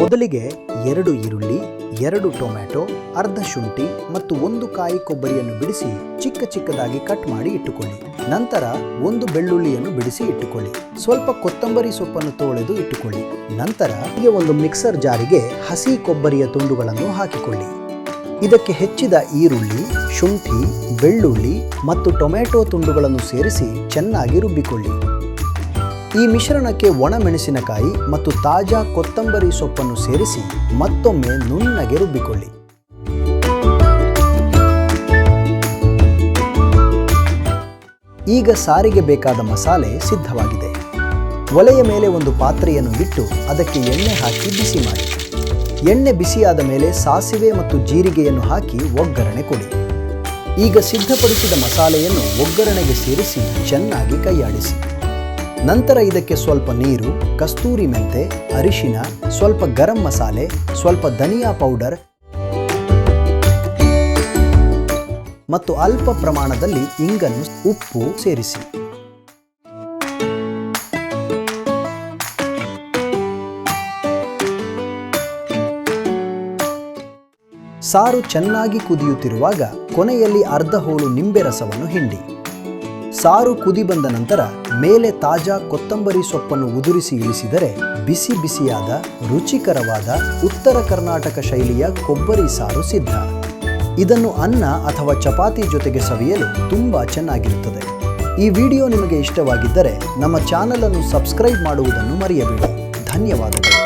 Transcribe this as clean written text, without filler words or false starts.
ಮೊದಲಿಗೆ 2 ಈರುಳ್ಳಿ, 2 ಟೊಮ್ಯಾಟೊ, ಅರ್ಧ ಶುಂಠಿ ಮತ್ತು 1 ಕಾಯಿ ಕೊಬ್ಬರಿಯನ್ನು ಬಿಡಿಸಿ ಚಿಕ್ಕ ಚಿಕ್ಕದಾಗಿ ಕಟ್ ಮಾಡಿ ಇಟ್ಟುಕೊಳ್ಳಿ. ನಂತರ 1 ಬೆಳ್ಳುಳ್ಳಿಯನ್ನು ಬಿಡಿಸಿ ಇಟ್ಟುಕೊಳ್ಳಿ. ಸ್ವಲ್ಪ ಕೊತ್ತಂಬರಿ ಸೊಪ್ಪನ್ನು ತೊಳೆದು ಇಟ್ಟುಕೊಳ್ಳಿ. ನಂತರ ಒಂದು ಮಿಕ್ಸರ್ ಜಾರಿಗೆ ಹಸಿ ಕೊಬ್ಬರಿಯ ತುಂಡುಗಳನ್ನು ಹಾಕಿಕೊಳ್ಳಿ. ಇದಕ್ಕೆ ಹೆಚ್ಚಿದ ಈರುಳ್ಳಿ, ಶುಂಠಿ, ಬೆಳ್ಳುಳ್ಳಿ ಮತ್ತು ಟೊಮ್ಯಾಟೊ ತುಂಡುಗಳನ್ನು ಸೇರಿಸಿ ಚೆನ್ನಾಗಿ ರುಬ್ಬಿಕೊಳ್ಳಿ. ಈ ಮಿಶ್ರಣಕ್ಕೆ ಒಣಮೆಣಸಿನಕಾಯಿ ಮತ್ತು ತಾಜಾ ಕೊತ್ತಂಬರಿ ಸೊಪ್ಪನ್ನು ಸೇರಿಸಿ ಮತ್ತೊಮ್ಮೆ ನುಣ್ಣಗೆ ರುಬ್ಬಿಕೊಳ್ಳಿ. ಈಗ ಸಾರಿಗೆ ಬೇಕಾದ ಮಸಾಲೆ ಸಿದ್ಧವಾಗಿದೆ. ಒಲೆಯ ಮೇಲೆ ಒಂದು ಪಾತ್ರೆಯನ್ನು ಇಟ್ಟು ಅದಕ್ಕೆ ಎಣ್ಣೆ ಹಾಕಿ ಬಿಸಿ ಮಾಡಿ. ಎಣ್ಣೆ ಬಿಸಿಯಾದ ಮೇಲೆ ಸಾಸಿವೆ ಮತ್ತು ಜೀರಿಗೆಯನ್ನು ಹಾಕಿ ಒಗ್ಗರಣೆ ಕೊಡಿ. ಈಗ ಸಿದ್ಧಪಡಿಸಿದ ಮಸಾಲೆಯನ್ನು ಒಗ್ಗರಣೆಗೆ ಸೇರಿಸಿ ಚೆನ್ನಾಗಿ ಕೈಯಾಡಿಸಿ. ನಂತರ ಇದಕ್ಕೆ ಸ್ವಲ್ಪ ನೀರು, ಕಸ್ತೂರಿ ಮೆಂತೆ, ಅರಿಶಿನ, ಸ್ವಲ್ಪ ಗರಂ ಮಸಾಲೆ, ಸ್ವಲ್ಪ ಧನಿಯಾ ಪೌಡರ್ ಮತ್ತು ಅಲ್ಪ ಪ್ರಮಾಣದಲ್ಲಿ ಇಂಗನ್ನು, ಉಪ್ಪು ಸೇರಿಸಿ. ಸಾರು ಚೆನ್ನಾಗಿ ಕುದಿಯುತ್ತಿರುವಾಗ ಕೊನೆಯಲ್ಲಿ ಅರ್ಧ ಹೋಳು ನಿಂಬೆ ರಸವನ್ನು ಹಿಂಡಿ. ಸಾರು ಕುದಿ ಬಂದ ನಂತರ ಮೇಲೆ ತಾಜಾ ಕೊತ್ತಂಬರಿ ಸೊಪ್ಪನ್ನು ಉದುರಿಸಿ ಇಳಿಸಿದರೆ ಬಿಸಿ ಬಿಸಿಯಾದ ರುಚಿಕರವಾದ ಉತ್ತರ ಕರ್ನಾಟಕ ಶೈಲಿಯ ಕೊಬ್ಬರಿ ಸಾರು ಸಿದ್ಧ. ಇದನ್ನು ಅನ್ನ ಅಥವಾ ಚಪಾತಿ ಜೊತೆಗೆ ಸವಿಯಲು ತುಂಬಾ ಚೆನ್ನಾಗಿರುತ್ತದೆ. ಈ ವಿಡಿಯೋ ನಿಮಗೆ ಇಷ್ಟವಾಗಿದ್ದರೆ ನಮ್ಮ ಚಾನಲ್ ಅನ್ನು ಸಬ್ಸ್ಕ್ರೈಬ್ ಮಾಡುವುದನ್ನು ಮರೆಯಬೇಡಿ. ಧನ್ಯವಾದಗಳು.